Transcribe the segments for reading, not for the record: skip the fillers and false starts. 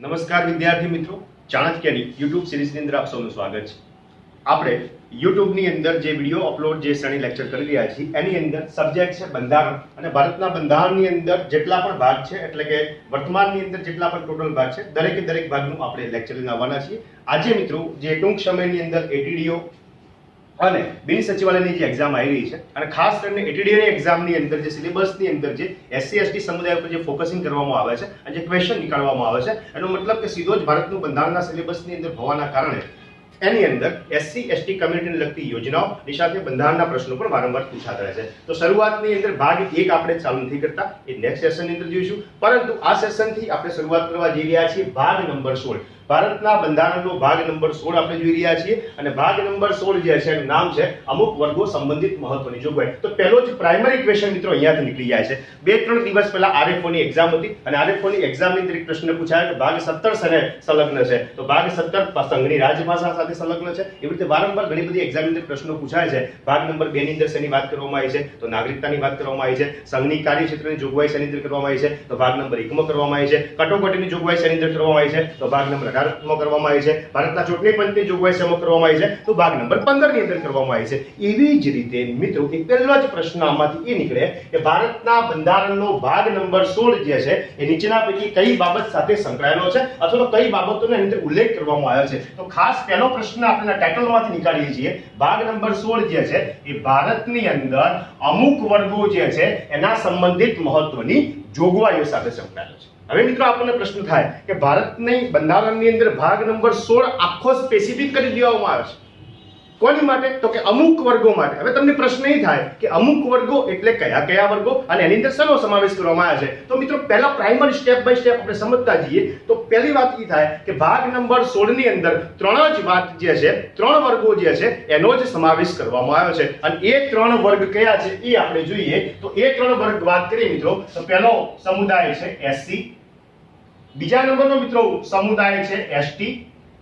નમસ્કાર વિદ્યાર્થી મિત્રો, ચાણક્યની યુટ્યુબ સિરીઝની અંદર આપ સૌનું સ્વાગત છે. આપણે યુટ્યુબની અંદર જે વિડીયો અપલોડ જે શ્રેણી લેક્ચર કરી રહ્યા છીએ એની અંદર સબ્જેક્ટ છે બંધારણ, અને ભારતના બંધારણની અંદર જેટલા પણ ભાગ છે એટલે કે વર્તમાનની અંદર જેટલા પણ ટોટલ ભાગ છે દરેકે દરેક ભાગનું આપણે લેક્ચર લઈને આવવાના છીએ. આજે મિત્રો જે ટૂંક સમયની અંદર એટીડીઓ અને બિન સચિવાલયની જે એક્ઝામ આવી રહી છે, અને ખાસ કરીને એટીડીઓની એક્ઝામની અંદર જે સિલેબસની અંદર જે એસસી એસટી સમુદાય ઉપર જે ફોકસિંગ કરવામાં આવે છે અને જે ક્વેશ્ચન નીકાળવામાં આવે છે એનો મતલબ કે સીધો જ ભારતનું બંધારણના સિલેબસની અંદર હોવાના કારણે એની અંદર એસસી એસટી કમ્યુનિટીને લગતી યોજનાઓ ની સાથે બંધારણના પ્રશ્નો પણ વારંવાર પૂછાતા રહે છે. તો શરૂઆતની અંદર ભાગ 1 આપણે ચાલુ નથી કરતા, એ નેક્સ્ટ સેશનની અંદર જોઈશું, પરંતુ આ સેશનથી આપણે શરૂઆત કરવા જઈ રહ્યા છીએ ભાગ નંબર 16. ભારતના બંધારણનો ભાગ નંબર 16 આપણે જોઈ રહ્યા છીએ, અને ભાગ નંબર 16 જે છે એનું નામ છે અમુક વર્ગો સંબંધિત મહત્વની જોગવાઈ. તો પહેલો જ પ્રાઇમરી ક્વેશ્ચન મિત્રો અહીંયાથી નીકળી જાય છે. 2-3 દિવસ પહેલા આરએફઓ ની એક્ઝામ હતી, અને આરએફઓ ની એક્ઝામની અંદર એક પ્રશ્ન પૂછાયો કે ભાગ 17 સાથે સંલગ્ન છે, તો ભાગ 17 સંઘની રાજભાષા સાથે સંલગ્ન છે. એવી રીતે વારંવાર ઘણી બધી એક્ઝામની અંદર પ્રશ્નો પૂછાય છે. ભાગ નંબર 2 ની અંદર શેની વાત કરવામાં આવી છે, તો નાગરિકતાની વાત કરવામાં આવી છે. સંઘની કાર્યક્ષેત્રની જોગવાઈ શેની અંદર કરવામાં આવી છે, તો ભાગ નંબર 1 માં કરવામાં આવી છે. કટોકટીની જોગવાઈ શેની અંદર કરવામાં આવી છે, તો ભાગ નંબર 18 માં કરવામાં આવી છે. ભારતના ચૂંટણી પંચની જોગવાઈ શેમાં કરવામાં આવી છે, તો ભાગ નંબર 15 ની અંદર કરવામાં આવી છે. એવી જ રીતે મિત્રો એક પહેલો જ પ્રશ્ન આમાંથી એ નીકળે કે ભારતના બંધારણનો ભાગ નંબર 16 જે છે એ નીચેના પૈકી કઈ બાબત સાથે સંકળાયેલો છે, અથવા તો કઈ બાબતોનો એની અંદર ઉલ્લેખ કરવામાં આવ્યો છે. તો ખાસ પહેલો પ્રશ્ન આપણે ટાઇટલમાંથી નીકાળીએ છીએ. ભાગ નંબર 16 જે છે એ ભારતની અંદર અમુક વર્ગો જે છે એના સંબંધિત મહત્વની જોગવાઈઓ સાથે સંકળાયેલો છે. હવે મિત્રો આપણને પ્રશ્ન થાય કે ભારતની બંધારણની અંદર ભાગ નંબર 16 આખો સ્પેસિફિક કરી દેવામાં આવે છે. કોની માટે? તો કે અમુક વર્ગો માટે. હવે તમને પ્રશ્ન એ થાય કે અમુક વર્ગો એટલે કયા કયા વર્ગો અને એની અંદર શેનો સમાવેશ કરવામાં આવ્યો છે. તો મિત્રો પહેલા પ્રાઇમરી સ્ટેપ બાય સ્ટેપ આપણે સમજતા જઈએ. તો પહેલી વાત એ થાય કે ભાગ નંબર 16 ની અંદર ત્રણ જ વાત જે છે, ત્રણ વર્ગો જે છે એનો જ સમાવેશ કરવામાં આવ્યો છે, અને એ ત્રણ વર્ગ કયા છે એ આપણે જોઈએ. તો એ ત્રણ વર્ગ વાત કરીએ મિત્રો, તો પહેલો સમુદાય છે એસસી, બીજા નંબરનો મિત્રો સમુદાય છે એસટી,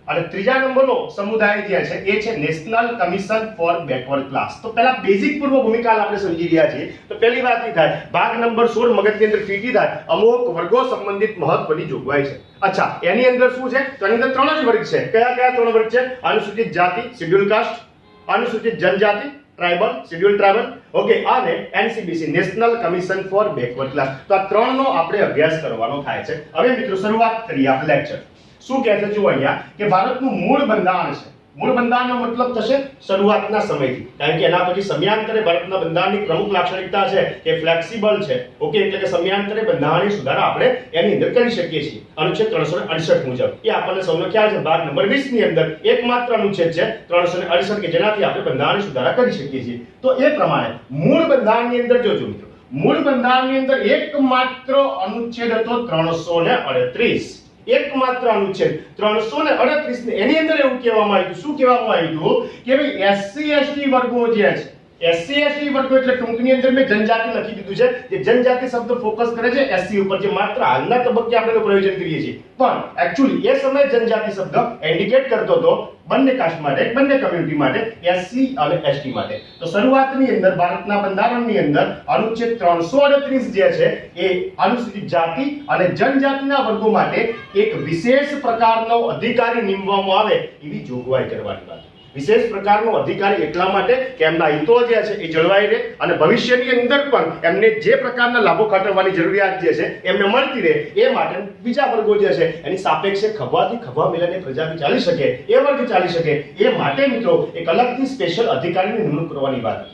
અને ત્રીજા નંબરનો સમુદાય જે છે એ છે national commission for backward class. તો પહેલા બેઝિક પૂર્વ ભૂમિકા આપણે સમજી રહ્યા છીએ. તો પહેલી વાત એ થાય ભાગ નંબર 16 મગજની અંદર ફીટી થાય અમુક વર્ગો સંબંધિત મહત્વની જોગવાઈ છે. અચ્છા, એની અંદર શું છે? તો એની અંદર ત્રણ જ વર્ગ છે. કયા કયા ત્રણ વર્ગ છે? અનુસૂચિત જાતિ, શેડ્યુલ કાસ્ટ, અનુસૂચિત જનજાતિ, ટ્રાઇબલ, શેડ્યુલ ટ્રાઇબલ, ઓકે, અને NCBC national commission for backward class. તો આ ત્રણનો આપણે અભ્યાસ કરવાનો થાય છે. હવે મિત્રો શરૂઆત કરીએ આપણે લેક્ચર. શું કહે છે જુઓ અહીંયા કે ભારતનું મૂળ બંધારણ છે. મૂળ બંધારણનો મતલબ થશે શરૂઆતના સમયથી, કારણ કે એના પછી સમયાંતરે ભારતના બંધારણની પ્રમુખ લાક્ષણિકતા છે કે ફ્લેક્સિબલ છે, ઓકે, એટલે કે સમયાંતરે બંધારણીય સુધારા આપણે એની અંદર કરી શકીએ છીએ અનુચ્છેદ 368 મુજબ. એ આપણને સૌનો ખ્યાલ છે. ભાગ નંબર 20 ની અંદર એકમાત્ર અનુચ્છેદ છે 368 કે જેનાથી આપણે બંધારણીય સુધારા કરી શકીએ છીએ. તો એ પ્રમાણે મૂળ બંધારણની અંદર જોજો મિત્રો, મૂળ બંધારણની અંદર એકમાત્ર અનુચ્છેદ હતો 338. એકમાત્ર અનુચ્છેદ 338 ને એની અંદર એવું કહેવામાં આવ્યું. શું કહેવામાં આવ્યું કે ભાઈ એસસી એસટી વર્ગો જે છે, એસસી એસટી વર્ગો એટલે ટૂંકની અંદર મેં જનજાતિ લખી દીધું છે. જે જનજાતિ શબ્દ ફોકસ કરે છે એસસી ઉપર, જે માત્ર હાલના તબક્કે આપણે પ્રયોજન કરીએ છીએ, પણ એક્ચ્યુઅલી એ સમયે જનજાતિ શબ્દ ઇન્ડિકેટ કરતો હતો બંને કાસ્ટ માટે, બંને કમ્યુનિટી માટે, એસસી અને એસટી માટે. તો શરૂઆતની અંદર ભારતના બંધારણની અંદર અનુચ્છેદ 338 જે છે એ અનુસૂચિત જાતિ અને જનજાતિના વર્ગો માટે એક વિશેષ પ્રકારનો અધિકારી નિમવામાં આવે એવી જોગવાઈ કરવાની વાત. વિશેષ પ્રકારનો અધિકારી એટલા માટે કે એમના હિતો જે છે એ જળવાઈ રહે, અને ભવિષ્યની અંદર પણ એમને જે પ્રકારના લાભો ખાટરવાની જરૂરિયાત જે છે એમને મળતી રહે, એ માટે બીજા વર્ગો જે છે એની સાપેક્ષે ખભાથી ખભા મિલાઈને પ્રજા ચાલી શકે, એ વર્ગ ચાલી શકે, એ માટે મિત્રો એક અલગથી સ્પેશિયલ અધિકારીની નિમણૂક કરવાની વાત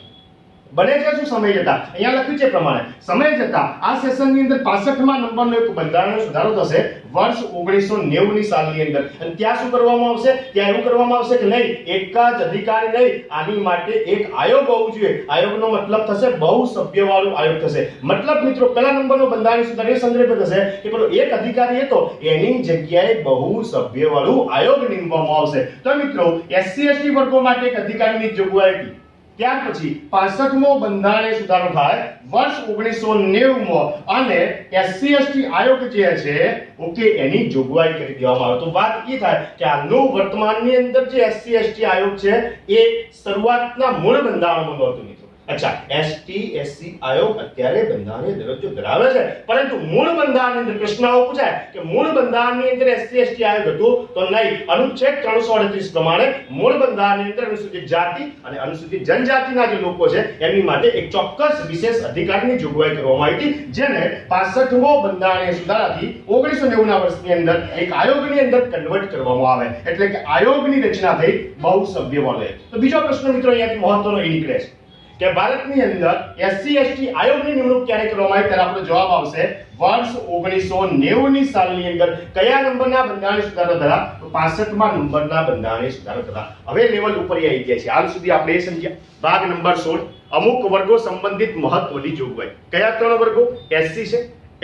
બને છે. શું સમય જતા અહીંયા લખ્યું છે પ્રમાણે સમય જતા આ સેશનની અંદર 65મા નંબરનો એક બંધારણનો સુધારો થશે વર્ષ 1990 ની સાલની અંદર. અને ત્યાં શું કરવામાં આવશે? ત્યાં એવું કરવામાં આવશે કે નહીં એક જ અધિકારી નહીં, આની માટે એક આયોગ હોવું જોઈએ. આયોગનો મતલબ થશે બહુ સભ્ય વાળો આયોગ થશે. મતલબ મિત્રો પહેલા નંબરનો બંધારણ સુધારો એ સંદર્ભે થશે કે પેલો એક અધિકારી હતો એની જગ્યાએ બહુ સભ્ય વાળું આયોગ નિમવામાં આવશે. તો મિત્રો એસસી એસટી વર્ગો માટે એક અધિકારીની જોગવાઈ હતી. ત્યાર પછી 65મો બંધારણીય સુધારો થાય વર્ષ 1990 માં, અને એસસી એસટી આયોગ જે છે ઓકે એની જોગવાઈ કરી દેવામાં આવે. તો વાત એ થાય કે હાલનું વર્તમાનની અંદર જે એસસી એસટી આયોગ છે એ શરૂઆતના મૂળ બંધારણમાં નહોતું મિત્રો. અચ્છા, એસટી એસસી આયોગ અત્યારે બંધારણીય દરજ્જો ધરાવે છે, પરંતુ મૂળ બંધારણની અંદર પ્રશ્ન આવો પૂછાય કે મૂળ બંધારણની અંદર એસસી એસટી આયોગ હતું તો નહીં. અનુચ્છેદ 338 પ્રમાણે મૂળ બંધારણની અંદર અનુસૂચિત જાતિ અને અનુસૂચિત જનજાતિના જે લોકો છે એમની માટે એક ચોક્કસ વિશેષ અધિકારની જોગવાઈ કરવામાં આવી હતી, જેને 65મો બંધારણીય સુધારાથી 1990 ના વર્ષની અંદર એક આયોગની અંદર કન્વર્ટ કરવામાં આવે, એટલે કે આયોગની રચના થઈ બહુ સભ્ય વડે. તો બીજો પ્રશ્ન મિત્રો અહીંયાથી મહત્વનો એ નીકળે છે કે ભારતની અંદર એસસી એસટી આયોગની નિમણૂક ક્યારે કરવામાં આવી? ત્યારે આપણો જવાબ આવશે વર્ષ 1990 ની સાલની અંદર. કયા નંબરના બંધારણીય સુધારો થયા? તો 65મા નંબરના બંધારણીય સુધારો થયા. હવે લેવલ ઉપર આવી ગયા છે. હાલ સુધી આપણે એ સમજ્યા ભાગ નંબર 16 અમુક વર્ગો સંબંધિત મહત્વની જોગવાઈ. કયા ત્રણ વર્ગો? એસસી છે,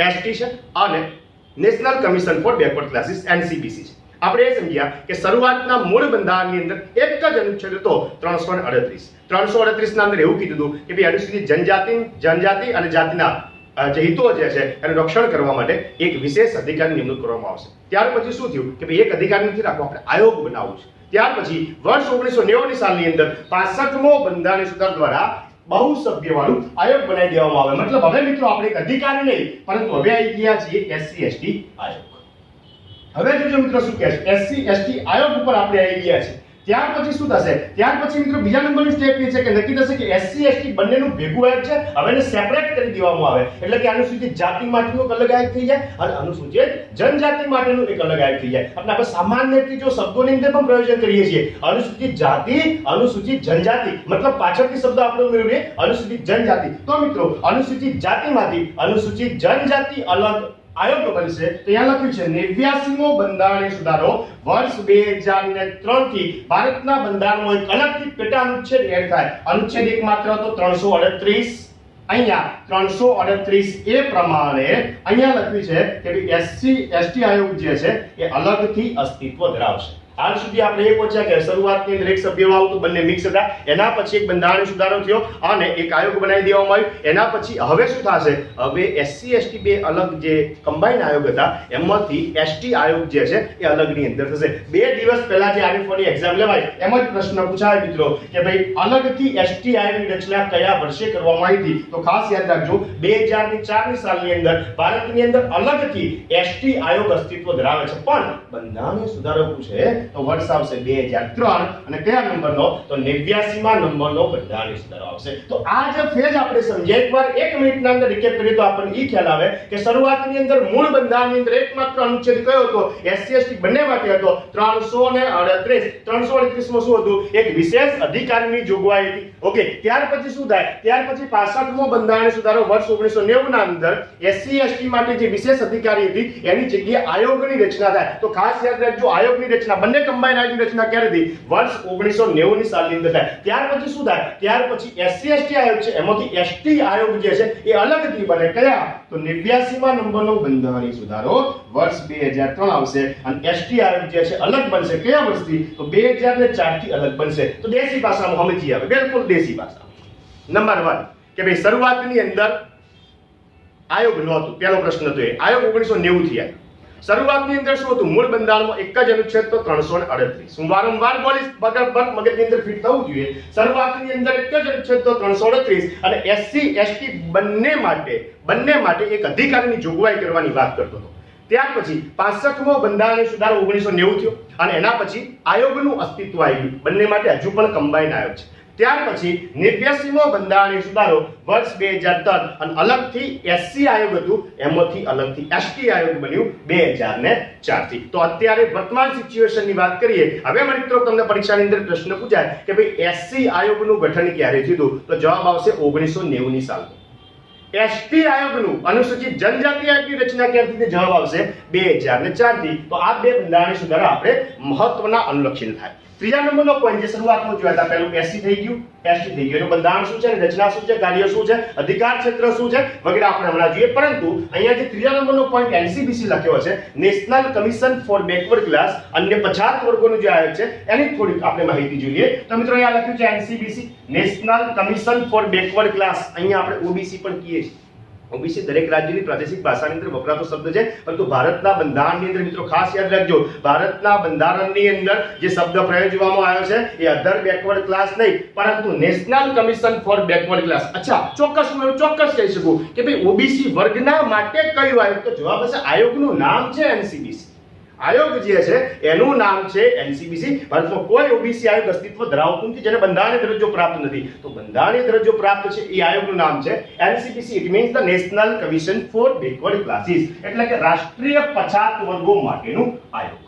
એસટી છે અને national commission for backward classes NCBC છે. આપણે એ સમજ્યા કે શરૂઆતના મૂળ બંધારણની અંદર એક જ અનુચ્છેદ હતો 338 ના અંદર એવું કીધું હતું કે ભાઈ અનુસૂચિત જનજાતિ અને જાતિના જે હિતો જે છે એનું રક્ષણ કરવા માટે એક વિશેષ અધિકારની નિમણૂક કરવામાં આવશે. ત્યાર પછી શું થયું કે ભાઈ એક અધિકાર નથી રાખવો, આપણે આયોગ બનાવવું છે. ત્યાર પછી વર્ષ 1990 ની સાલની અંદર 65મો બંધારણીય સુધારા દ્વારા બહુ સભ્યવાળું આયોગ બનાવી દેવામાં આવે. મતલબ હવે મિત્રો આપણે એક અધિકારી નહીં, પરંતુ હવે આવી ગયા છીએ એસસી એસટી આયોગ. હવે જોજો મિત્રો શું કહે છે, એસસી એસટી આયોગ ઉપર આપણે આવી ગયા છે. ત્યાર પછી શું થશે? ત્યાર પછી મિત્રો બીજા નંબરનું સ્ટેપ એ છે કે નક્કી થશે કે એસસી એસટી બંનેનું ભેગું આયોગ છે, હવે એને સેપરેટ કરી દેવામાં આવે. એટલે કે અનુસૂચિત જાતિ માટેનું એક અલગ આયોગ થઈ જાય અને અનુસૂચિત જનજાતિ માટેનું એક અલગ આયોગ થઈ જાય. આપણે સામાન્ય રીતે જો શબ્દોની અંદર પણ પ્રયોજન કરીએ છીએ, અનુસૂચિત જાતિ, અનુસૂચિત જનજાતિ, મતલબ પાછળથી શબ્દ આપણે મેળવીએ અનુસૂચિત જનજાતિ. તો મિત્રો અનુસૂચિત જાતિમાંથી અનુસૂચિત જનજાતિ અલગ આયોગ બનશે. તો અહીંયા લખ્યું છે 89મો બંધારણીય સુધારો વર્ષ 2003 થી ભારતના બંધારણમાં એક અલગથી પેટા અનુચ્છેદ એડ થાય. અનુચ્છેદ એક માત્ર હતો 338. અહીંયા 338 એ પ્રમાણે અહીંયા લખ્યું છે કે ભાઈ એસસી એસટી આયોગ જે છે એ અલગથી અસ્તિત્વ ધરાવશે. હાલ સુધી આપણે એ પહોંચ્યા કે શરૂઆતની અંદર એક સભ્યવાળું તો બંને મિક્સ હતા, એના પછી એક બંધારણીય સુધારો થયો અને એક આયોગ બનાવી દેવામાં આવ્યો. એના પછી હવે શું થશે? હવે એસસી એસટી બે અલગ જે કમ્બાઈન આયોગ હતા એમાંથી એસટી આયોગ જે છે એ અલગની અંદર થશે. 2 દિવસ પહેલા જે આરએફઓની એક્ઝામ લેવાય એમ જ પ્રશ્ન પૂછાય મિત્રો કે ભાઈ અલગથી એસટી આયોગની રચના કયા વર્ષે કરવામાં આવી હતી? તો ખાસ યાદ રાખજો 2004 ની સાલની અંદર ભારતની અંદર અલગથી એસટી આયોગ અસ્તિત્વ ધરાવે છે. પણ બંધારણીય સુધારો પૂછે તો વર્ષ આવશે 2003 અને કયા નંબરનો? તો 89મા નંબરનો બંધારણીય સુધારો આવશે. તો આ જે ફેજ આપણે સમજીએ એકવાર 1 મિનિટના અંદર રિકેપ કરીએ તો આપણને એ ખ્યાલ આવે કે શરૂઆતની અંદર મૂળ બંધારણની અંદર એકમાત્ર અનુચ્છેદ કયો હતો? એસસી એસટી બંને માટે હતો 338. 338માં શું હતું? એક વિશેષ અધિકારની જોગવાઈ હતી. ઓકે, ત્યાર પછી શું થાય? ત્યાર પછી 65મો બંધારણીય સુધારો વર્ષ 1990 ના અંદર એસસી એસટી માટે જે વિશેષ અધિકારી હતી એની જગ્યાએ આયોગની રચના થાય. તો ખાસ યાદ રાખજો આયોગની રચના બંને કમ્બાઈન આયોગની રચના ક્યારે થઈ? વર્ષ 1990 ની સાલની અંદર થાય. ત્યાર પછી શું થાય? ત્યાર પછી એસસી એસટી આયોગ છે એમાંથી એસટી આયોગ જે છે એ અલગથી બને. કયા? તો 89મા નંબરનો બંધારણીય સુધારો વર્ષ 2003 આવશે અને એસટી આયોગ જે છે અલગ બનશે. કયા વર્ષથી? તો 2004 થી અલગ બનશે. તો દેશી ભાષામાં સમજી આવે, બિલકુલ દેશી ભાષા. નંબર 1 કે ભાઈ શરૂઆતની અંદર આયોગ નહોતું. પહેલો પ્રશ્ન હતો એ આયોગ 1990 થી આવ્યો. શરૂઆતની અંદર શું હતું? મૂળ બંધારણમાં એક જ અનુચ્છેદ તો 338. હું વારંવાર બોલીશ, મગજની અંદર ફિટ થવું જોઈએ. શરૂઆતની અંદર એક જ અનુચ્છેદ તો 338 અને એસસી એસટી બંને માટે એક અધિકારની જોગવાઈ કરવાની વાત કરતો હતો. ત્યાર પછી 65મો બંધારણીય સુધારો 1990 થયો અને એના પછી આયોગનું અસ્તિત્વ આવ્યું. બંને માટે હજુ પણ કમ્બાઈન આયોગ છે. ત્યાર પછી 89મો બંધારણીય સુધારો વર્ષ 2003 અને અલગથી એસસી આયોગ હતું એમાંથી અલગથી એસટી આયોગ બન્યું 2004 થી. તો અત્યારે વર્તમાન સિચ્યુએશનની વાત કરીએ. હવે મિત્રો તમને પરીક્ષાની અંદર પ્રશ્ન પૂછાય કે ભાઈ એસસી આયોગનું ગઠન ક્યારે થયું? તો જવાબ આવશે 1990 ની સાલમાં. એસટી આયોગનું અનુસૂચિત જનજાતિ આયોગની રચના ક્યારથી? તે જવાબ આવશે 2004 થી. તો આ બે બંધારણીય સુધારા આપણે મહત્વના અનુલક્ષીને થાય. ત્રીજા નંબરનો પોઈન્ટ જે શરૂઆતમાં જોયા હતા, પહેલું એસસી થઈ ગયું, એસટી થઈ ગયું. એનું બંધારણ શું છે, રચના શું છે, કાર્ય શું છે, અધિકાર ક્ષેત્ર શું છે વગેરે આપણે હમણાં જોઈએ. પરંતુ અહીંયા જે ત્રીજા નંબરનો પોઈન્ટ એનસીબીસી લખ્યો છે, national commission for backward class, અન્ય પછાત વર્ગોનું જે આયોગ છે એની થોડીક આપણે માહિતી જોઈએ. તો મિત્રો અહીંયા લખ્યું છે NCBC, national commission for backward class. અહીંયા આપણે ઓબીસી પણ કહીએ છીએ. ઓબીસી દરેક રાજ્યની પ્રાદેશિક ભાષાની અંદર વપરાતો શબ્દ છે, પરંતુ ભારતના બંધારણની અંદર મિત્રો ખાસ યાદ રાખજો, ભારતના બંધારણની અંદર જે શબ્દ પ્રયોજવામાં આવ્યો છે એ અધર બેકવર્ડ ક્લાસ નહીં, પરંતુ national commission for backward class. અચ્છા, ચોક્કસ હું ચોક્કસ કહી શકું કે ભાઈ ઓબીસી વર્ગના માટે કયું આયોગ? તો જવાબ હશે આયોગનું નામ છે એનસીબીસી. આયોગ જે છે એનું નામ છે એનસીબીસી. ભારતમાં કોઈ ઓબીસી આયોગ અસ્તિત્વ ધરાવતું નથી જેને બંધારણીય દરજ્જો પ્રાપ્ત નથી. તો બંધારણીય દરજ્જો પ્રાપ્ત છે એ આયોગનું નામ છે NCBC. It means the national commission for backward classes, એટલે કે રાષ્ટ્રીય પછાત વર્ગો માટેનું આયોગ.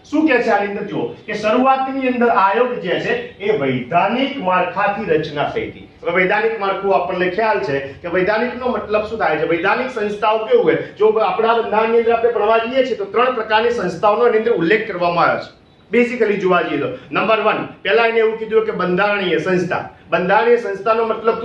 શું કહે છે આની અંદર? જુઓ કે શરૂઆતની અંદર આયોગ જે છે એ વૈધાનિક માળખાથી રચના થઈ હતી. હવે વૈધાનિક માળખું આપણને ખ્યાલ છે કે વૈધાનિકનો મતલબ શું થાય છે? વૈધાનિક સંસ્થાઓ કેવું હોય? જો આપણા બંધારણની અંદર આપણે ભણવા જઈએ છીએ તો 3 પ્રકારની સંસ્થાઓનો એની અંદર ઉલ્લેખ કરવામાં આવ્યો છે. બેઝિકલી જોવા જઈએ તો નંબર 1 પહેલા એને એવું કીધું કે બંધારણીય સંસ્થા. બંધારણીય સંસ્થાનો મતલબ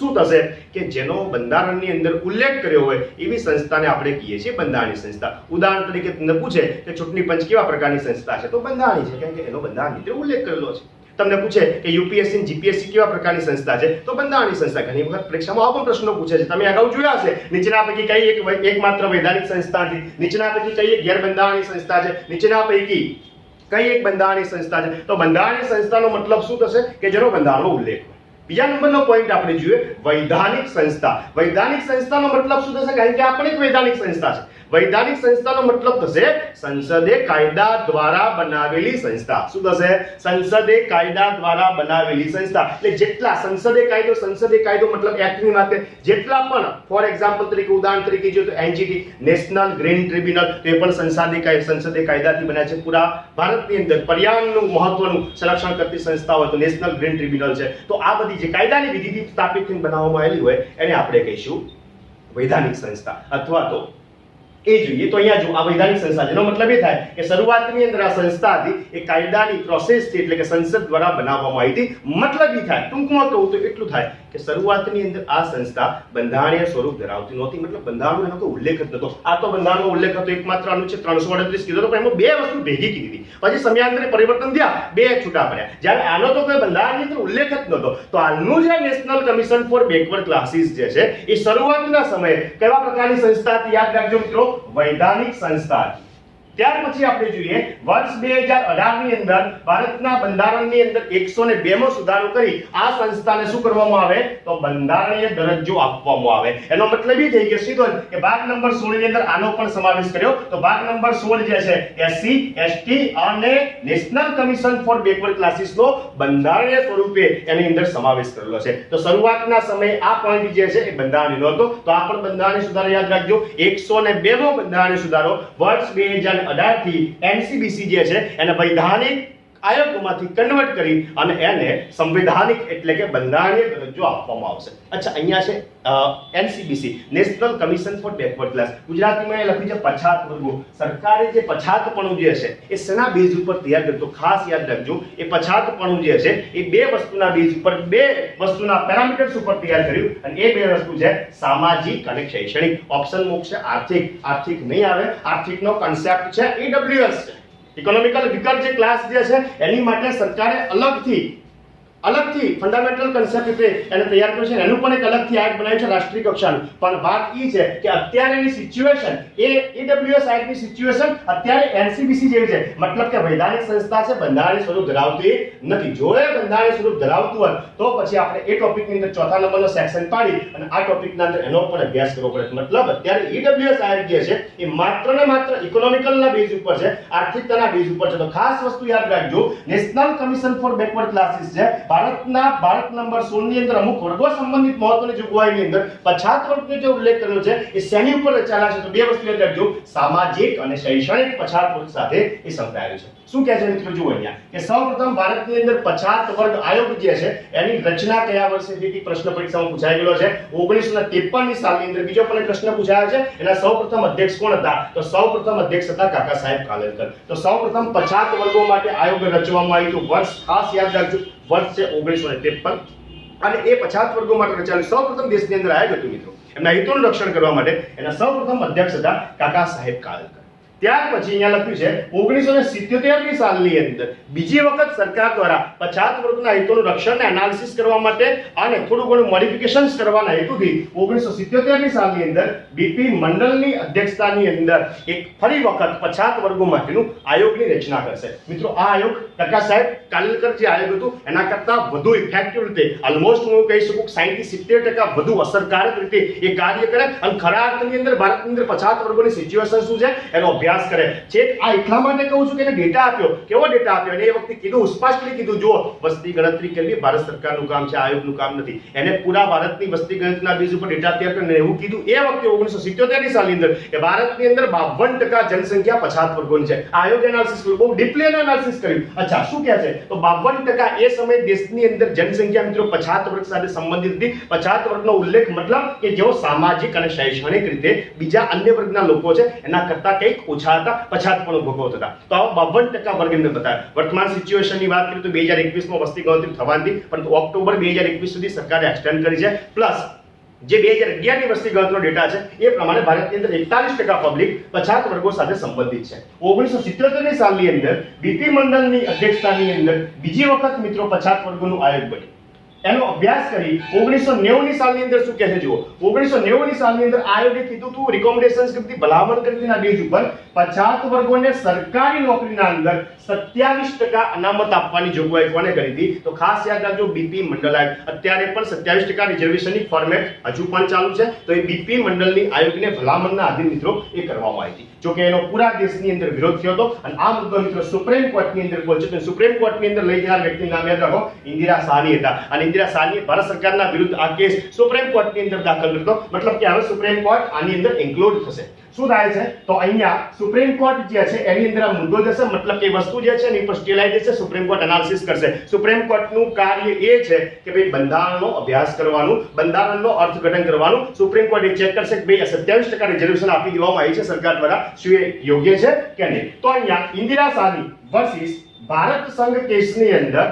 શું થશે કે જેનો બંધારણની અંદર ઉલ્લેખ કર્યો હોય એવી સંસ્થાને આપણે કહીએ છીએ બંધારણીય સંસ્થા. ઉદાહરણ તરીકે તમને પૂછે કે ચૂંટણી પંચ કેવા પ્રકારની સંસ્થા છે, તો બંધારણીય છે, કેમ કે એનો બંધારણની અંદર ઉલ્લેખ કરેલો છે. તમને પૂછે કે યુપીએસસી જીપીએસસી કેવા પ્રકારની સંસ્થા છે, તો બંધારણીય સંસ્થા. ઘણી વખત પરીક્ષામાં આવા પણ પ્રશ્નો પૂછે છે. તમે અગાઉ જોયા હશે નીચેના પૈકી કઈ એકમાત્ર વૈધાનિક સંસ્થા છે, નીચેના પૈકી કઈ એક ગેરબંધારણીય સંસ્થા છે, નીચેના પૈકી કઈ એક બંધારણીય સંસ્થા છે. તો બંધારણીય સંસ્થાનો મતલબ શું થશે કે જેનો બંધારણનો ઉલ્લેખ હોય. બીજા નંબરનો પોઈન્ટ આપણે જોઈએ વૈધાનિક સંસ્થા. વૈધાનિક સંસ્થાનો મતલબ શું થશે? કારણ કે આ પણ એક વૈધાનિક સંસ્થા છે. વૈધાનિક સંસ્થાનો મતલબ થશે સંસદે કાયદા દ્વારા બનાવેલી સંસ્થા. શું થશે? સંસદે કાયદા દ્વારા બનાવેલી સંસ્થા. એટલે જેટલા સંસદે કાયદો મતલબ એક્ટની વાત, જેટલા પણ ફોર એક્ઝામ્પલ તરીકે ઉદાહરણ તરીકે જો તો એનજીટી નેશનલ ગ્રીન ટ્રિબ્યુનલ, તો એ પણ સંસદે કાયદાથી બન્યા છે. પૂરા ભારતની અંદર પર્યાવરણનું મહત્વનું સંરક્ષણ કરતી સંસ્થા હોય તો નેશનલ ગ્રીન ટ્રિબ્યુનલ છે. તો આ બધી જે કાયદાની વિધિથી સ્થાપિત થઈને બનાવવામાં આવેલી હોય એને આપણે કહીશું વૈધાનિક સંસ્થા. અથવા તો એ જોઈએ તો અહીંયા જો આ વૈધાનિક સંસ્થા, જેનો મતલબ એ થાય કે શરૂઆતની અંદર આ સંસ્થા હતી એ કાયદાની પ્રોસેસથી, એટલે કે સંસદ દ્વારા બનાવવામાં આવી હતી. મતલબ એ થાય, ટૂંકમાં કહું તો એટલું થાય કે શરૂઆતની અંદર આ સંસ્થા બંધારણીય સ્વરૂપ ધરાવતી નહોતી. મતલબ બંધારણનો એનો કોઈ ઉલ્લેખ જ નહોતો. આ તો બંધારણનો ઉલ્લેખ હતો એકમાત્ર અનુચ્છેદ 338 કીધો તો, પણ એમાં બે વસ્તુ ભેગી કીધી હતી. પછી સમયાંતરે પરિવર્તન થયા, બે છૂટા પડ્યા. જ્યારે આનો તો કોઈ બંધારણની અંદર ઉલ્લેખ જ નહોતો. તો હાલનું જે national commission for backward classes જે છે એ શરૂઆતના સમયે કેવા પ્રકારની સંસ્થા હતી? યાદ રાખજો મિત્રો, વૈધાનિક સંસ્થા. ત્યાર પછી આપણે જોઈએ વર્ષ 2018 ની અંદર ભારતના બંધારણની અંદર 102 મો સુધારો કરી આ સંસ્થાને શું કરવામાં આવે? તો બંધારણીય દરજ્જો આપવામાં આવે. એનો મતલબ એ થઈ ગયો સીધો કે ભાગ નંબર 16 ની અંદર આનો પણ સમાવેશ કર્યો. તો ભાગ નંબર 16 જે છે એસસી એસટી અને national commission for backward classes નો બંધારણીય સ્વરૂપે એની અંદર સમાવેશ કરેલો છે. તો શરૂઆતના સમયે આ પોઈન્ટ જે છે એ બંધારણીય હતો. તો આ પણ બંધારણીય સુધારો યાદ રાખજો. 102 મો બંધારણીય સુધારો વર્ષ 2018 થી એનસીબીસી જે છે એને વૈધાનિક આયોગમાંથી કન્વર્ટ કરી અને એને સંવૈધાનિક એટલે કે બંધારણીય દરજ્જો આપવામાં આવશે. અચ્છા, અહીંયા છે NCBC national commission for backward class. ગુજરાતીમાં એ લખ્યું છે પછાત વર્ગો. સરકારે જે પછાતપણું જે છે એ શેના બેઝ ઉપર તૈયાર કર્યું? તો ખાસ યાદ રાખજો, એ પછાતપણું જે છે એ બે વસ્તુના બેઝ ઉપર, બે વસ્તુના પેરામીટર્સ ઉપર તૈયાર કર્યું. અને એ બે વસ્તુ છે સામાજિક અને શૈક્ષણિક. ઓપ્શન મૂકશે આર્થિક. આર્થિક નહીં આવે. આર્થિકનો કન્સેપ્ટ છે ઈડબ્લ્યુએસ છે, ઇકોનોમિકલ વીકર જે ક્લાસ જે છે એની માટે સરકારે અલગથી ફંડામેન્ટલ કન્સેપ્ટ એને તૈયાર કર્યું છે. એનું પણ એક અલગથી આયોગ બનાવ્યું છે રાષ્ટ્રીય કક્ષાનું. પણ વાત એ છે કે અત્યારેની સિચ્યુએશન, એ ઈડબ્લ્યુએસ આયોગની સિચ્યુએશન અત્યારે એનસીબીસી જેવી છે. મતલબ કે વૈધાનિક સંસ્થા છે, બંધારણીય સ્વરૂપ ધરાવતી નથી. જો એ બંધારણીય સ્વરૂપ ધરાવતું હોય તો પછી આપણે એ ટોપિકની અંદર ચોથા નંબરનો સેક્શન પાડી અને આ ટોપિકના અંદર એનો પણ અભ્યાસ કરવો પડે. મતલબ અત્યારે ઈડબ્લ્યુએસ આયોગ જે છે એ માત્ર ને માત્ર ઇકોનોમિકલના બેઝ ઉપર છે, આર્થિકતાના બેઝ ઉપર છે. તો ખાસ વસ્તુ યાદ રાખજો, national commission for backward classes છે ભારત નંબર 16 ની અંદર અમુક વર્ગો સંબંધિત મહત્વની જોગવાઈની અંદર પછાત વર્ગનો જે ઉલ્લેખ કર્યો છે એ શેની ઉપર રચાયેલા છે? તો બે વસ્તુ યાદ રાખજો, સામાજિક અને શૈક્ષણિક પછાત વર્ગ સાથે એ સંકળાયેલું છે. શું કહે છે મિત્રો? જુઓ અહીંયા કે સૌપ્રથમ ભારતની અંદર પછાત વર્ગ આયોગ જે છે એની રચના કયા વર્ષે થઈ હતી? પ્રશ્ન પરીક્ષામાં પૂછાઈ ગયેલો છે 1953 ની સાલની અંદર. બીજો પણ પ્રશ્ન પૂછાયો છે, એના સૌપ્રથમ અધ્યક્ષ કોણ હતા? તો સૌપ્રથમ અધ્યક્ષ હતા કાકા સાહેબ કાલેલકર. તો સૌપ્રથમ પછાત વર્ગો માટે આયોગ રચવામાં આવ્યું. તો વર્ષ ખાસ યાદ રાખજો, વર્ષ છે 1953. અને એ પછાત વર્ગો માટે રચાયેલું સૌપ્રથમ દેશની અંદર આયોગ હતું મિત્રો. એમના હિતોનું રક્ષણ કરવા માટે એના સૌપ્રથમ અધ્યક્ષ હતા કાકા સાહેબ કાલેલકર. ત્યાર પછી અહીંયા લખ્યું છે 1977 સાલની અંદર બીજી વખત સરકાર દ્વારા પછાત વર્ગના હિતોનું રક્ષણ અને એનાલિસિસ કરવા માટે અને થોડું ઘણું મોડિફિકેશન્સ કરવાના હેતુથી 1977 સાલની અંદર બીપી મંડળની અધ્યક્ષતાની અંદર એક ફરી વખત પછાત વર્ગો માટેનું આયોગની રચના કરશે. મિત્રો આ આયોગ ટકા સાહેબ કાલેલકર જે આયોગ હતું એના કરતા વધુ ઇફેક્ટિવ રીતે ઓલમોસ્ટ હું કહી શકું 60-70% વધુ અસરકારક રીતે એ કાર્ય કરે અને ખરા અર્થની અંદર ભારતની અંદર પછાત વર્ગોની સિચ્યુએશન શું છે એનો અભ્યાસ કરે છે. આ એટલા માટે કહું છું કે એને ડેટા આપ્યો. કેવો ડેટા આપ્યો? અને એ વખતે કીધું, સ્પષ્ટલી કીધું, જો વસ્તી ગણતરી કરવી ભારત સરકારનું કામ છે, આયોગનું કામ નથી. એને પૂરા ભારતની વસ્તી ગણતરીના બેઝ ઉપર ડેટા તૈયાર કરીને એવું કીધું એ વખતે 1977 સાલની અંદર કે ભારતની અંદર 52% જનસંખ્યા પછાત વર્ગોની છે. આયોગ એનાલિસિસ કર્યું, બહુ ડીપલી એનાલિસિસ કર્યું. અચ્છા, શું કહે છે? તો 52% એ સમયે દેશની અંદર જનસંખ્યા મિત્રો પછાત વર્ગ સાથે સંબંધિત હતી. પછાત વર્ગનો ઉલ્લેખ મતલબ કે જેઓ સામાજિક અને શૈક્ષણિક રીતે બીજા અન્ય વર્ગના લોકો છે એના કરતા કંઈક ઓછા હતા, પછાતપણું ભોગવતા હતા. તો આવા 52% વર્ગ એમને બતાવ્યા. વર્તમાન સિચ્યુએશનની વાત કરીએ તો 2021 માં વસ્તી ગણતરી થવાની હતી, પરંતુ ઓક્ટોબર 2021 સુધી સરકારે એક્સટેન્ડ કરી છે. પ્લસ જે 2011 ની વસ્તી ગણતરીનો ડેટા છે એ પ્રમાણે ભારતની અંદર 41% પબ્લિક પછાત વર્ગો સાથે સંબંધિત છે. 1977 સાલની અંદર બીપી મંડળની અધ્યક્ષતાની અંદર બીજી વખત મિત્રો પછાત વર્ગોનું આયોગ બન્યું. એનો અભ્યાસ કરી 1990 સાલની અંદર શું કહે છે જુઓ. 1990 સાલની અંદર આયોગે કીધું હતું, રિકમેન્ડેશન્સ કરી, ભલામણ કરી તેના બેઝ ઉપર પછાત વર્ગોને સરકારી નોકરીના અંદર 27% અનામત આપવાની જોગવાઈ કોને કરી હતી? તો ખાસ યાદ રાખજો, બીપી મંડળ આયોગ. અત્યારે પણ 27% રિઝર્વેશનની ફોર્મેટ હજુ પણ ચાલુ છે. તો એ બીપી મંડળની આયોગને ભલામણના આધીન મિત્રો એ કરવામાં આવી હતી. જો કે એનો પૂરા દેશની અંદર વિરોધ થયો હતો અને આ મુદ્દો મિત્રો સુપ્રીમ કોર્ટની અંદર પહોંચ્યો. તો સુપ્રીમ કોર્ટની અંદર લઈ જનાર વ્યક્તિનું નામ યાદ રાખો, ઇન્દિરા સાહની હતા. અને ઇન્દિરા સાહની ભારત સરકારના વિરુદ્ધ આ કેસ સુપ્રીમ કોર્ટની અંદર દાખલ કર્યો. મતલબ કે હવે સુપ્રીમ કોર્ટ આની અંદર ઇન્ક્લુડ થશે. શું થાય છે? તો અહીંયા સુપ્રીમ કોર્ટ જે છે એની અંદર આ મુદ્દો જશે, મતલબ કે વસ્તુ જે છે એની પર સ્ટે લઈ જશે. સુપ્રીમ કોર્ટ એનાલિસિસ કરશે. સુપ્રીમ કોર્ટનું કાર્ય એ છે કે ભાઈ બંધારણનો અભ્યાસ કરવાનું, બંધારણનો અર્થઘટન કરવાનું. સુપ્રીમ કોર્ટ એ ચેક કરશે કે ભાઈ 27% રિઝર્વેશન આપી દેવામાં આવી છે સરકાર દ્વારા, શું એ યોગ્ય છે કે નહીં. તો અહીંયા ઇન્દિરા સાહની વર્સિસ ભારત સંઘ કેસની અંદર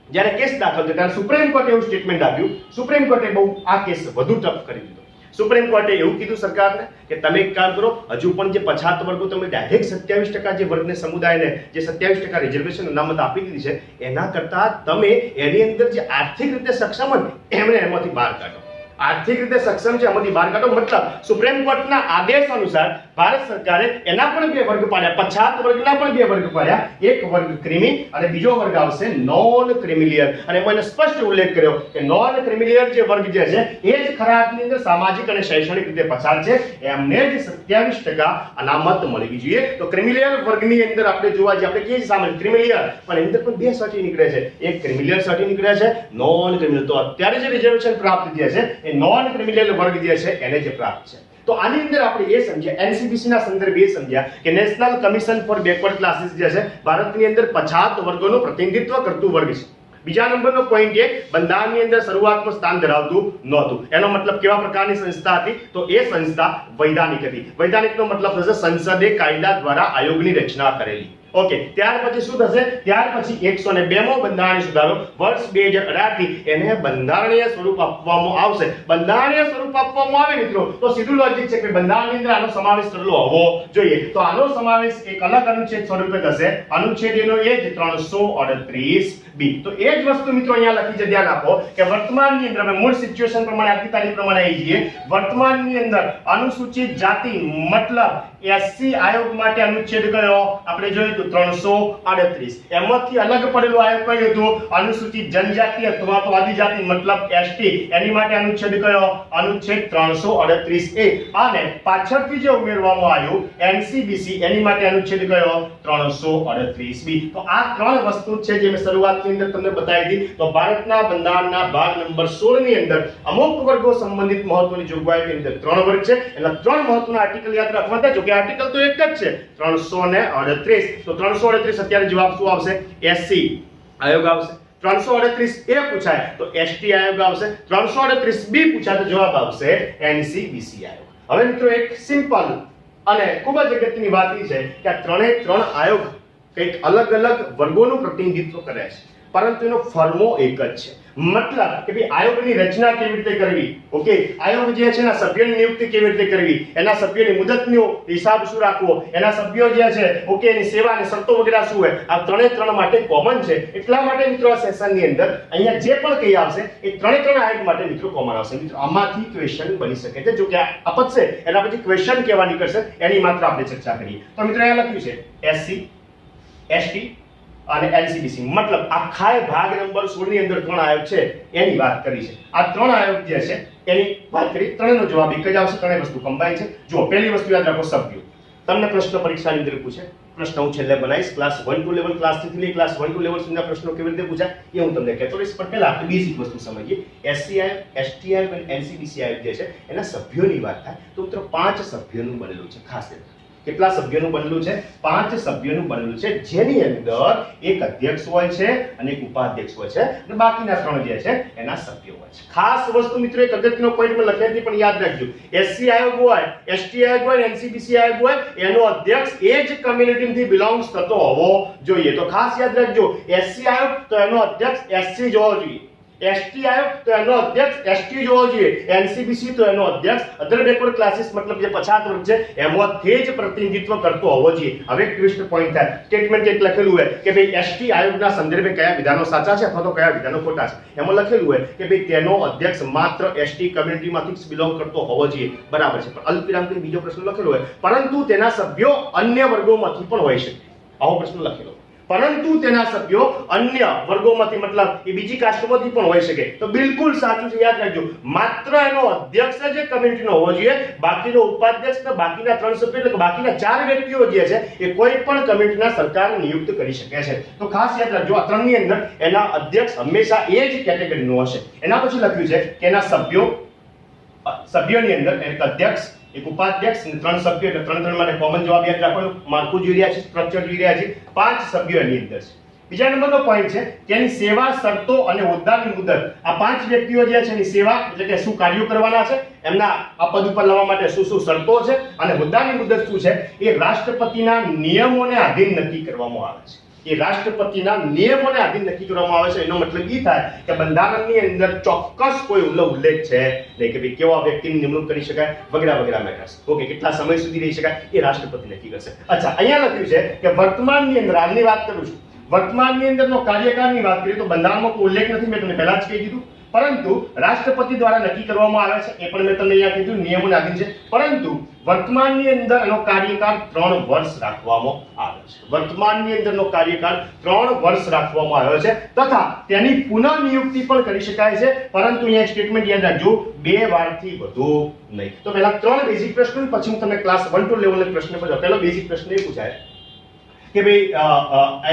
જ્યારે કેસ દાખલ થયો ત્યારે સુપ્રીમ કોર્ટે એવું સ્ટેટમેન્ટ આપ્યું. સુપ્રીમ કોર્ટે બહુ આ કેસ વધુ ટફ કરી દીધો. સુપ્રીમ કોર્ટે એવું કીધું સરકારને કે તમે એક કામ કરો, હજુ પણ જે પછાત વર્ગો તમે ડાયરેક્ટ 27% જે વર્ગને સમુદાયને જે 27% રિઝર્વેશન અનામત આપી દીધી છે એના કરતા તમે એની અંદર જે આર્થિક રીતે સક્ષમ હોય એમને એમાંથી બહાર કાઢો. આર્થિક રીતે સક્ષમ છે એમાંથી બહાર કાઢો. મતલબ સુપ્રીમ કોર્ટના આદેશ અનુસાર ભારત સરકારે એના પણ બે વર્ગ પાડ્યા, પછાત વર્ગના પણ બે વર્ગ પાડ્યા. એક વર્ગ ક્રિમી અને બીજો વર્ગ આવશે નોન ક્રિમિલિયર. અને મને સ્પષ્ટ ઉલ્લેખ કર્યો કે નોન ક્રિમિલિયર જે વર્ગ જે છે એ જ ખરા અર્થની અંદર સામાજિક અને શૈક્ષણિક રીતે પછાત છે, એમને જ 27% અનામત મળવી જોઈએ. તો ક્રિમિલિયર વર્ગની અંદર આપણે જોવા જઈએ, આપણે કહીએ છીએ સામાન્ય ક્રિમિલિયર, પણ એની અંદર પણ બે સર્ટી નીકળે છે. એક ક્રિમિલિયર સર્ટી નીકળે છે, નોન ક્રિમિલિયર. તો અત્યારે જે રિઝર્વેશન પ્રાપ્ત થયા છે એ નોન ક્રિમિલિયર વર્ગ જે છે એને જે પ્રાપ્ત છે. તો આની અંદર આપણે એ સમજ્યા, એનસીબીસી ના સંદર્ભે એ સમજ્યા કે national commission for backward classes જે છે ભારતની અંદર પછાત વર્ગોનું પ્રતિનિધિત્વ કરતું વર્ગ છે. બીજા નંબરનો પોઈન્ટ એ બંધારણની અંદર શરૂઆતમાં સ્થાન ધરાવતું નહોતું. એનો મતલબ કેવા પ્રકારની સંસ્થા હતી? તો એ સંસ્થા વૈધાનિક હતી. વૈધાનિકનો મતલબ થશે સંસદે કાયદા દ્વારા આયોગની રચના કરેલી. ઓકે, ત્યાર પછી શું થશે? ત્યાર પછી 102મો બંધારણીય સુધારો વર્ષ 2018 થી એને બંધારણીય સ્વરૂપ આપવામાં આવશે. બંધારણીય સ્વરૂપ આપવામાં આવે મિત્રો તો સીધું લોજિક છે કે બંધારણની અંદર આનો સમાવેશ કરેલો હોવો જોઈએ. તો આનો સમાવેશ એક અલગ અનુચ્છેદ સ્વરૂપે થશે. અનુચ્છેદ એનો એ જ 338B. તો એ જ વસ્તુ મિત્રો અહીંયા લખી છે, ધ્યાન આપો કે વર્તમાનની અંદર અમે મૂળ સિચ્યુએશન પ્રમાણે આજની તારીખ પ્રમાણે આવી જઈએ. વર્તમાનની અંદર અનુસૂચિત જાતિ મતલબ એસસી આયોગ માટે અનુચ્છેદ કયો આપણે જોયું 338. એમાંથી અલગ પડેલો આયોગ કયો હતો? અનુસૂચિત જનજાતિ અથવા તો આદિજાતિ મતલબ એસટી. એની માટે અનુચ્છેદ કયો? અનુચ્છેદ 338A. અને પાછળથી જે ઉમેરવામાં આવ્યું એનસીબીસી, એની માટે અનુચ્છેદ કયો? 338B. તો આ ત્રણ વસ્તુ છે જે મેં શરૂઆતની અંદર તમને બતાવી દીધી. તો ભારતના બંધારણના ભાગ નંબર 16 ની અંદર અમુક વર્ગો સંબંધિત મહત્વની જોગવાઈની અંદર ત્રણ વર્ગ છે. એટલે ત્રણ મહત્વના આર્ટિકલ યાદ રાખવા હતા. જો કે આર્ટિકલ તો એક જ છે, 338. તો 338 અત્યારે જવાબ શું આવશે? એસસી આયોગ આવશે. 338A પૂછાય તો એસટી આયોગ આવશે. 338B પૂછાય તો જવાબ આવશે એનસીબીસી આયોગ. હવે મિત્રો એક સિમ્પલ અને ખૂબ જ અગત્યની વાત એ છે કે આ ત્રણ આયોગ કંઈક અલગ અલગ વર્ગોનું પ્રતિનિધિત્વ કરે છે, પરંતુ એનો ફર્મો એક જ છે. મતલબ કે ભાઈ આયોગની રચના કેવી રીતે કરવી, ઓકે, આયોગ જે છે એના સભ્યોની નિયુક્તિ કેવી રીતે કરવી, એના સભ્યોની મુદતનો હિસાબ શું રાખવો, એના સભ્યો જે છે ઓકે એની સેવા અને શરતો વગેરે શું હોય, આ ત્રણ માટે કોમન છે. એટલા માટે મિત્રો આ સેશનની અંદર અહીંયા જે પણ કંઈ આવશે એ ત્રણ આયોગ માટે મિત્રો કોમન આવશે. મિત્રો આમાંથી ક્વેશ્ચન બની શકે છે. જો કે આપશે એના પછી ક્વેશ્ચન કેવા નીકળશે એની માત્ર આપણે ચર્ચા કરીએ. તો મિત્રો અહીંયા લખ્યું છે SC ST અને NCBC, મતલબ આખા ભાગ નંબર 16 ની અંદર ત્રણ આયોગ છે એની વાત કરી છે. આ ત્રણ આયોગ જે છે એની વાત કરી, ત્રણેયનો જવાબ એક જ આવશે, ત્રણેય વસ્તુ કમ્બાઈન છે. જો પહેલી વસ્તુ યાદ રાખો, સભ્યો. તમને પ્રશ્ન પરીક્ષાની અંદર પૂછે, પ્રશ્ન હું છેલ્લે બનાવીશ, ક્લાસ 1 to લેવલ, ક્લાસ 3 થી લઈ ક્લાસ 1 to લેવલ સુધીના પ્રશ્નો કેવી રીતે પૂછાય એ હું તમને કહેતો રહીશ. પણ પહેલા આપણે બેઝિક વસ્તુ સમજીએ. SC આયોગ, ST આયોગ અને NCBC આયોગ જે છે એના સભ્યોની વાત થાય તો મિત્રો 5 સભ્યોનું બનેલું છે. ખાસ યાદ રાખો. કેટલા સભ્યોનું બનેલું છે? 5 સભ્યોનું બનેલું છે, જેની અંદર એક અધ્યક્ષ હોય છે અને એક ઉપાધ્યક્ષ હોય છે અને બાકીના ત્રણ જે છે એના સભ્યો હોય છે. ખાસ વસ્તુ મિત્રો એક અગત્યનો પોઈન્ટ માં લખેલી હતી પણ યાદ રાખજો, SC આયોગ હોય, ST આયોગ હોય, NCBC આયોગ હોય, એનો અધ્યક્ષ એ જ કમ્યુનિટીથી બિલોંગ્સ થતો હોવો જોઈએ. તો ખાસ યાદ રાખજો, SC આયોગ તો એનો અધ્યક્ષ SC જોવો જોઈએ, ST આયોગ તો એનો અધ્યક્ષ ST જોવો જોઈએ, NCBC તો એનો અધ્યક્ષ અધર બેકવર્ડ ક્લાસીસ મતલબ જે પછાત વર્ગ છે એમાંથી જ પ્રતિનિધિત્વ કરતો હોવો જોઈએ. હવે ટ્વિસ્ટ પોઈન્ટ થાય, સ્ટેટમેન્ટ એક લખેલું હોય કે ભાઈ ST આયોગના સંદર્ભે કયા વિધાનો સાચા છે અથવા તો કયા વિધાનો ખોટા છે. એમાં લખેલું હોય કે ભાઈ તેનો અધ્યક્ષ માત્ર ST કમ્યુનિટીમાંથી બિલોંગ કરતો હોવો જોઈએ, બરાબર છે. પણ અલ્પવિરામ કરીને બીજો પ્રશ્ન લખેલો હોય પરંતુ તેના સભ્યો અન્ય વર્ગોમાંથી પણ હોઈ શકે, આવો પ્રશ્ન લખેલો. પરંતુ તેના સભ્યો અન્ય વર્ગોમાંથી મતલબ એ બીજી કાસ્ટમાંથી પણ હોઈ શકે. તો બિલકુલ સાચું છે, યાદ રાખજો. માત્ર એનો અધ્યક્ષ જ કમ્યુનિટીનો હોવો જોઈએ, બાકીનો ઉપાધ્યક્ષ ને બાકીના ત્રણ સભ્યો એટલે કે બાકીના 4 વ્યક્તિઓ જે છે એ કોઈ પણ કમ્યુનિટીના સરકાર નિયુક્ત કરી શકે છે. તો ખાસ યાદ રાખજો, આ ત્રણની અંદર એના અધ્યક્ષ હંમેશા એ જ કેટેગરીનો હશે. એના પછી લખ્યું છે કે એના સભ્યોની અંદર એક અધ્યક્ષ, એક ઉપાધ્યક્ષ અને 3 સભ્યો, એટલે ત્રણ માટે કોમન જવાબ યાદ રાખવાનું. માળખું જોઈ રહ્યા છે, સ્ટ્રક્ચર જોઈ રહ્યા છે, 5 સભ્યો એની અંદર છે. બીજા નંબરનો પોઈન્ટ છે કે એની સેવા, શરતો અને હોદ્દાની મુદત. આ 5 વ્યક્તિઓ જે છે એની સેવા એટલે કે શું કાર્યો કરવાના છે, એમના આ પદ ઉપર લાવવા માટે શું શું શરતો છે અને હોદ્દાની મુદત શું છે એ રાષ્ટ્રપતિના નિયમોને આધીન નક્કી કરવામાં આવે છે. એ રાષ્ટ્રપતિના નિયમોને આધીન નક્કી કરવામાં આવે છે. એનો મતલબ એ થાય કે બંધારણની અંદર ચોક્કસ કોઈ ઉલ્લેખ છે નહીં કે ભાઈ કેવા વ્યક્તિની નિમણૂક કરી શકાય વગેરે વગેરે મેટર્સ. ઓકે, કેટલા સમય સુધી રહી શકાય એ રાષ્ટ્રપતિ નક્કી કરશે. અચ્છા, અહીંયા લખ્યું છે કે વર્તમાનની અંદર, હાલની વાત કરું છું, વર્તમાનની અંદરનો કાર્યકાળની વાત કરીએ તો બંધારણમાં કોઈ ઉલ્લેખ નથી, મેં તમને પહેલા જ કહી દીધું. પરંતુ રાષ્ટ્રપતિ દ્વારા નક્કી કરવામાં આવે છે, એ પણ મેં તમને અહીંયા કીધું, નિયમોને આધીન છે. પરંતુ વર્તમાનની અંદર એનો કાર્યકાળ 3 વર્ષ રાખવામાં આવે છે. વર્તમાનની અંદરનો કાર્યકાળ 3 વર્ષ રાખવામાં આવ્યો છે તથા તેની પુનઃ નિયુક્તિ પણ કરી શકાય છે, પરંતુ અહીંયા સ્ટેટમેન્ટ યાદ રાખજો, 2 વારથી વધુ નહીં. તો પહેલા 3 બેઝિક પ્રશ્નો, પછી હું તમને ક્લાસ 1 to લેવલના પ્રશ્ન પૂછાવ. પહેલો બેઝિક પ્રશ્ન એ પૂછાય કે ભાઈ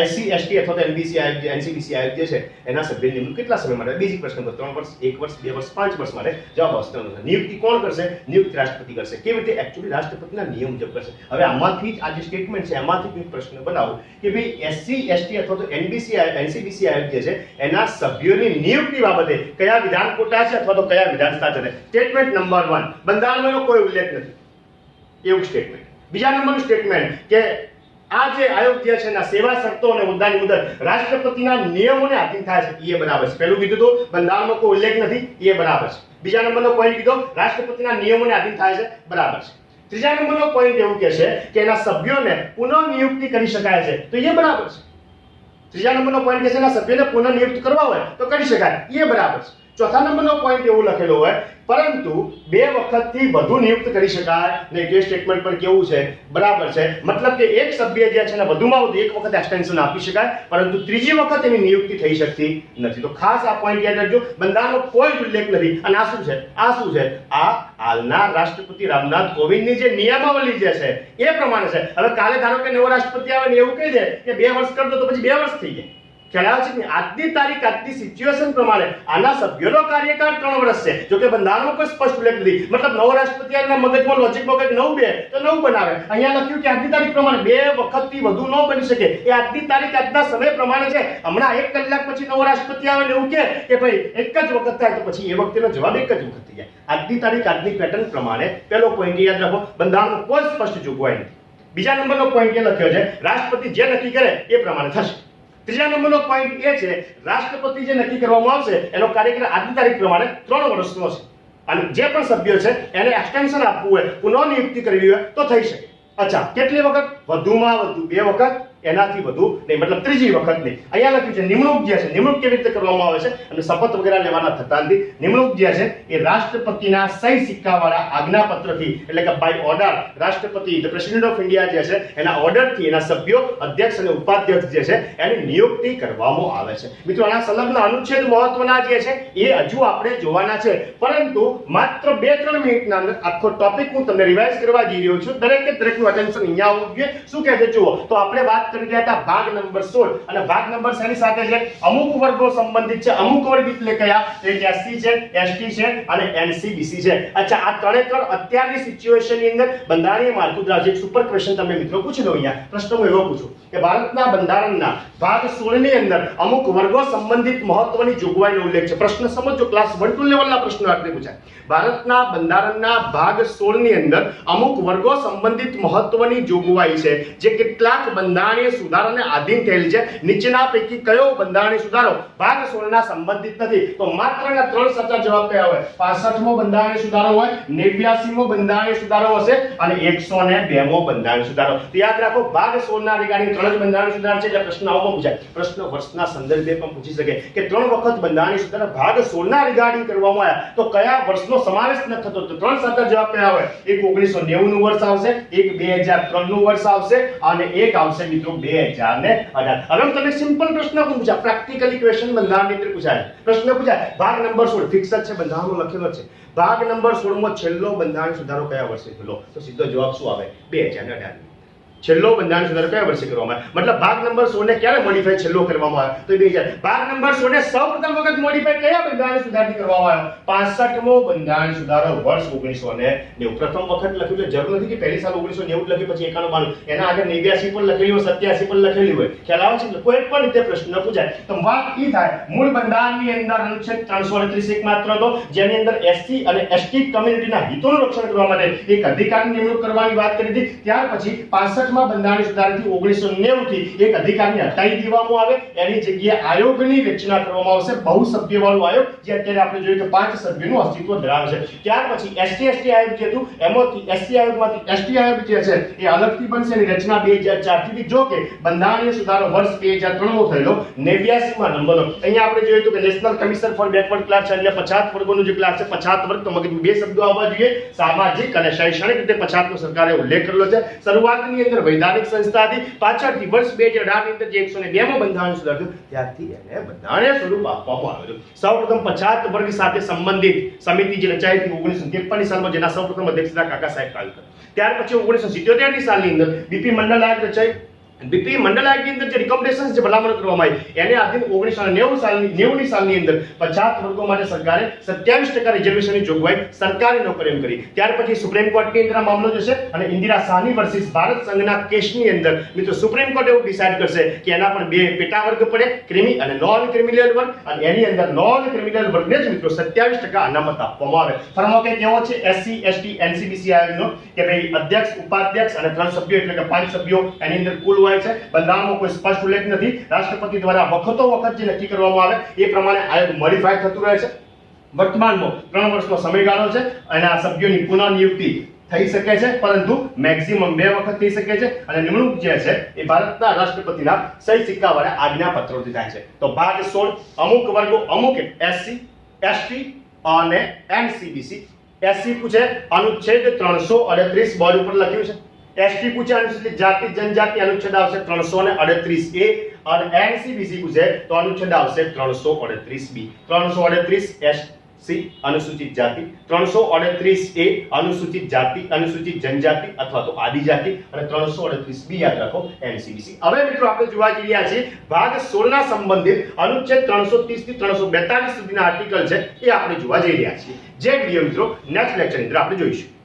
SC ST અથવા તો NBC આયોગ જે NCBC આયોગ જે છે એના સભ્યની નિમણૂક કેટલા સમય માટે? બેઝિક પ્રશ્ન પર 3 વર્ષ, 1 વર્ષ, 2 વર્ષ, 5 વર્ષ માટે જવાબ આવશે 3 વર્ષ. નિયુક્તિ કોણ કરશે? નિયુક્તિ રાષ્ટ્રપતિ કરશે. કેવી રીતે? એકચ્યુઅલી રાષ્ટ્રપતિના નિયમ મુજબ કરશે. હવે આમાંથી જ આ જે સ્ટેટમેન્ટ છે એમાંથી કોઈ પ્રશ્ન બનાવો કે ભાઈ SC ST અથવા તો NCBC આયોગ જે છે એના સભ્યોની નિયુક્તિ બાબતે કયા વિધાન ખોટા છે અથવા તો કયા વિધાન સાચા છે. સ્ટેટમેન્ટ નંબર 1, બંધારણનો કોઈ ઉલ્લેખ નથી એવું સ્ટેટમેન્ટ. બીજા નંબરનું સ્ટેટમેન્ટ કે આ જે આયોગ જે છે એના સેવા, શરતો અને હોદ્દાની મુદત રાષ્ટ્રપતિના નિયમોને આધીન થાય છે, એ બરાબર છે. પહેલું કીધું તો બંધારણમાં કોઈ ઉલ્લેખ નથી, એ બરાબર છે. બીજા નંબરનો પોઈન્ટ કીધો રાષ્ટ્રપતિના નિયમોને આધીન થાય છે, બરાબર છે. ત્રીજા નંબરનો પોઈન્ટ એવું કહે છે કે એના સભ્યોને પુનઃ નિયુક્તિ કરી શકાય છે, તો એ બરાબર છે. ત્રીજા નંબરનો પોઈન્ટ કહે છે એના સભ્યોને પુનઃ નિયુક્ત કરવા હોય તો કરી શકાય, એ બરાબર છે. ચોથા નંબરનો પોઈન્ટ એવું લખેલો હોય પરંતુ 2 વખતથી વધુ નિયુક્ત કરી શકાય ને, જે સ્ટેટમેન્ટ પર કેવું છે બરાબર છે. મતલબ કે એક સભ્ય જે છે ને વધુમાં વધુ એક વખત એક્સટેન્શન આપી શકાય પરંતુ ત્રીજી વખત એની નિયુક્તિ થઈ શકતી નથી. તો ખાસ આ પોઈન્ટ યાદ રાખજો, બંધારણનો કોઈ જ ઉલ્લેખ નથી. અને આ શું છે? આ શું છે? આ હાલના રાષ્ટ્રપતિ રામનાથ કોવિંદની જે નિયમાવલી જે છે એ પ્રમાણે છે. હવે કાલે ધારો કે નવો રાષ્ટ્રપતિ આવે ને એવું કહી દે કે 2 વર્ષ કર દો તો પછી 2 વર્ષ થઈ જાય. ખ્યાલ છે કે આજની તારીખ, આજની સિચ્યુએશન પ્રમાણે આના સભ્યોનો કાર્યકાળ 3 વર્ષ છે. જો કે બંધારણમાં કોઈ સ્પષ્ટ ઉલ્લેખ નથી. મતલબ નવો રાષ્ટ્રપતિ આના મગજમાં લોજિકમાં કંઈક નવું બે તો નવું બનાવે. અહીંયા લખ્યું કે આજની તારીખ પ્રમાણે 2 વખતથી વધુ ન બની શકે. એ આજની તારીખ, આજના સમય પ્રમાણે છે. હમણાં 1 કલાક પછી નવો રાષ્ટ્રપતિ આવે ને એવું કે ભાઈ એક જ વખત થાય તો પછી એ વખતેનો જવાબ એક જ વખત થઈ જાય. આજની તારીખ, આજની પેટર્ન પ્રમાણે પહેલો પોઈન્ટ યાદ રાખો, બંધારણમાં કોઈ સ્પષ્ટ જોગવાઈ નથી. બીજા નંબરનો પોઈન્ટ એ લખ્યો છે રાષ્ટ્રપતિ જે નક્કી કરે એ પ્રમાણે થશે. ત્રીજા નંબરનો પોઈન્ટ એ છે રાષ્ટ્રપતિ જે નક્કી કરવામાં આવશે એનો કાર્યકાળ આજની તારીખ પ્રમાણે 3 વર્ષનો છે અને જે પણ સભ્યો છે એને એક્સટેન્શન આપવું હોય, પુનઃનિયુક્તિ કરવી હોય તો થઈ શકે. અચ્છા, કેટલી વખત? વધુમાં વધુ 2 વખત, એનાથી વધુ નહીં, મતલબ ત્રીજી વખત નહીં. અહીંયા લખ્યું છે નિમણૂક જે છે, નિમણૂક કેવી રીતે કરવામાં આવે છે અને શપથ વગેરે લેવાના થતા નથી. નિમણૂક જે છે એ રાષ્ટ્રપતિના સહી સિક્કાવાળા આજ્ઞાપત્રથી, એટલે કે બાય ઓર્ડર, રાષ્ટ્રપતિ ધ પ્રેસિડેન્ટ ઓફ ઇન્ડિયા જે છે એના ઓર્ડરથી એના સભ્યો, અધ્યક્ષ અને ઉપાધ્યક્ષ જે છે એની નિયુક્તિ કરવામાં આવે છે. મિત્રો, આના સંલગ્ન અનુચ્છેદ મહત્વના જે છે એ હજુ આપણે જોવાના છે, પરંતુ માત્ર 2-3 મિનિટના અંદર આખો ટોપિક હું તમને રિવાઇઝ કરવા જઈ રહ્યો છું. દરેકે દરેકનું અટેન્શન અહીંયા આવવું જોઈએ. શું કહે છે જુઓ, તો આપણે વાત કરી રહ્યા હતા ભાગ નંબર 16 અને ભાગ નંબર શેની સાથે છે? અમુક વર્ગો સંબંધિત છે. અમુક વર્ગ એટલે કયા? એક એસસી છે, એસટી છે અને એનસીબીસી છે. અચ્છા, આ ત્રણે અત્યારની સિચ્યુએશનની અંદર બંધારણીય માળખું ધરાવશે. એક સુપર ક્વેશ્ચન તમને મિત્રો પૂછી લો. અહીંયા પ્રશ્ન હું એવો પૂછું કે ભારતના બંધારણના ભાગ 16 ની અંદર અમુક વર્ગો સંબંધિત મહત્વની જોગવાઈનો ઉલ્લેખ છે. પ્રશ્ન સમજો, ક્લાસ 1-2 લેવલના પ્રશ્નો આટલે પૂછાય. ભારતના બંધારણના ભાગ 16 ની અંદર અમુક વર્ગો સંબંધિત મહત્વની જોગવાઈ છે જે કેટલાક બંધારણીય સુધારાને આધીન થયેલ છે. નીચેના પૈકી કયો બંધારણીય સુધારો ભાગ 16 ના સંબંધિત નથી? તો માત્ર 3 સાચા જવાબ કયા હોય? 65મો બંધારણીય સુધારો હોય, 89મો બંધારણીય સુધારો હશે અને 102મો બંધારણીય સુધારો. તો યાદ રાખો, ભાગ 16 ના રિગાર્ડિંગ 3 જ બંધારણીય સુધારા છે. એટલે પ્રશ્ન આવો પૂછાય. પ્રશ્ન વર્ષના સંદર્ભે પણ પૂછી શકે કે 3 વખત બંધારણીય સુધારા ભાગ 16 ના રિગાર્ડિંગ કરવામાં આવ્યા, તો કયા વર્ષનો સમાવેશ ન થતો? તો 3 સાચા જવાબ કયા હોય? એક 1990 નું વર્ષ આવશે, એક 2003 નું વર્ષ આવશે અને એક આવશે મિત્રો 2018. હવે હું તમને સિમ્પલ પ્રશ્ન પૂછા, પ્રેક્ટિકલી ક્વેશ્ચન બંધારણની અંદર પૂછાય. પ્રશ્ન પૂછાય ભાગ નંબર 16 ફિક્સ જ છે, બંધારણમાં લખેલો છે. ભાગ નંબર 16 માં છેલ્લો બંધારણ સુધારો કયા વર્ષે થયો? તો સીધો જવાબ શું આવે? 2018. છેલ્લો બંધારણ સુધારો કયા વર્ષે કરવામાં આવ્યો? મતલબ ભાગ નંબર 16 ને ક્યારે મોડિફાઈ છેલ્લો કરવામાં આવ્યો? તો 2000. ભાગ નંબર 16 ને સૌપ્રથમ વખત મોડિફાઈ કયા બંધારણ સુધારથી કરવામાં આવ્યો? 65મો બંધારણ સુધારો વર્ષ 1990. પ્રથમ વખત લખ્યું છે, જરૂર નથી કે પહેલી સાલ 1990 લખી પછી 91 92, એના આગળ 89 પણ લખેલી હોય, 87 પણ લખેલી હોય. ખ્યાલ આવે છે? કોઈ પણ રીતે પ્રશ્ન પૂછાય તો વાત ઈ થાય, મૂળ બંધારણની અંદર અનુચ્છેદ 338 એક માત્ર હતો જેની અંદર એસસી અને એસટી કમ્યુનિટીના હિતોનું રક્ષણ કરવા માટે એક અધિકારની નિમણૂક કરવાની વાત કરી હતી. ત્યાર પછી 65મા બંધારણીય સુધારાથી 1990 થી એક અધિકારને હટાવી દેવામાં આવે, એની જગ્યાએ આયોગની રચના કરવામાં આવશે, બહુસભ્યવાળો આયોગ, જે અત્યારે આપણે જોયું કે 5 સભ્યોનું અસ્તિત્વ ધરાવે છે. ત્યાર પછી એસટી આયોગ જે હતું એમાંથી એસટી આયોગમાંથી એસટી આયોગ જે છે એ અલગથી બનશે, એની રચના 2004 થી. જો કે બંધારણીય સુધારો વર્ષ 2003 માં થયેલો, 89મા નંબરનો. અહીંયા આપણે જોયું હતું કે national commission for backward class છે, એટલે 50 વર્ગોનો જે ક્લાસ છે, 50 વર્ગ, તો મગજમાં 2 શબ્દો આવવા જોઈએ, સામાજિક અને શૈક્ષણિક રીતે 50 નો સરકારે ઉલ્લેખ કરેલો છે. શરૂઆતની અંદર વૈધાનિક સંસ્થા હતી, પાછળથી વર્ષ 2018 ની અંદર જે 102માં બંધારણ સુધારો ત્યારથી એને બંધારણીય સ્વરૂપ આપવામાં આવ્યું. સૌપ્રથમ 50 વર્ગ સાથે સંબંધિત સમિતિ જે રચાઈ હતી 1953 ની સાલમાં, જેના સૌપ્રથમ અધ્યક્ષતા કાકા સાહેબ કાલકર. ત્યાર પછી 1977 ની સાલની અંદર બીપી મંડળ આયોગ રચાઈ. બીપી મંડળ આયોગની અંદર જે રિકમેન્ડેશન્સ જે ભલામણ કરવામાં આવી એને આધીન 1990 સાલની અંદર 50 વર્ગો માટે સરકારે 27% રિઝર્વેશનની જોગવાઈ સરકારી નોકરીઓ કરી. ત્યાર પછી સુપ્રીમ કોર્ટની અંદર આ મામલો જશે અને ઇન્દિરા સાહની વર્સિસ ભારત સંઘના કેસની અંદર મિત્રો સુપ્રીમ કોર્ટ એવું ડિસાઈડ કરશે કે એના પણ 2 પેટા વર્ગ પડે, ક્રિમી અને નોન ક્રિમિનલ વર્ગ, અને એની અંદર નોન ક્રિમિનલ વર્ગને જ મિત્રો 27% અનામત આપવામાં આવે. ફરમો કે કેવો છે એસસી એસટી એનસીબીસી આયોગનો કે ભાઈ અધ્યક્ષ, ઉપાધ્યક્ષ અને 3 સભ્યો એટલે કે 5 સભ્યો એની અંદર કુલ છે. બંધારણમાં કોઈ સ્પષ્ટ ઉલ્લેખ નથી. રાષ્ટ્રપતિ દ્વારા વખતો વખત જે નક્કી કરવામાં આવે એ પ્રમાણે આયોગ મોડિફાઈ થતું રહે છે. વર્તમાનમાં 3 વર્ષનો સમયગાળો છે અને આ સભ્યોની પુનઃ નિયુક્તિ થઈ શકે છે, પરંતુ મેક્સિમમ 2 વખત થઈ શકે છે અને નિમણૂક જે છે એ ભારતના રાષ્ટ્રપતિના સહી સિક્કાવાળા આજ્ઞાપત્રોથી થાય છે. તો ભાગ 16 અમુક વર્ગો, અમુક એસસી એસટી અને એનસીબીસી. એસસી પૂછે અનુચ્છેદ 338 બોર્ડ ઉપર લખ્યું છે. એસટી પૂછે અનુસૂચિત જાતિ જનજાતિ, અનુચ્છેદ આવશે 338A અને એનસીબીસી પૂછે તો અનુચ્છેદ આવશે 338B. 338 એસસી અનુસૂચિત જાતિ, 338A અનુસૂચિત જાતિ, અનુસૂચિત જનજાતિ અથવા તો આદિજાતિ અને 338B યાદ રાખો એનસીબીસી. હવે મિત્રો આપણે જોવા જઈ રહ્યા છીએ ભાગ 16 ના સંબંધિત અનુચ્છેદ 330 થી 342 સુધીના આર્ટિકલ છે એ આપણે જોવા જઈ રહ્યા છીએ. જે વિડિયો મિત્રો નેક્સ્ટ લેક્ચરની અંદર આપણે જોઈશું.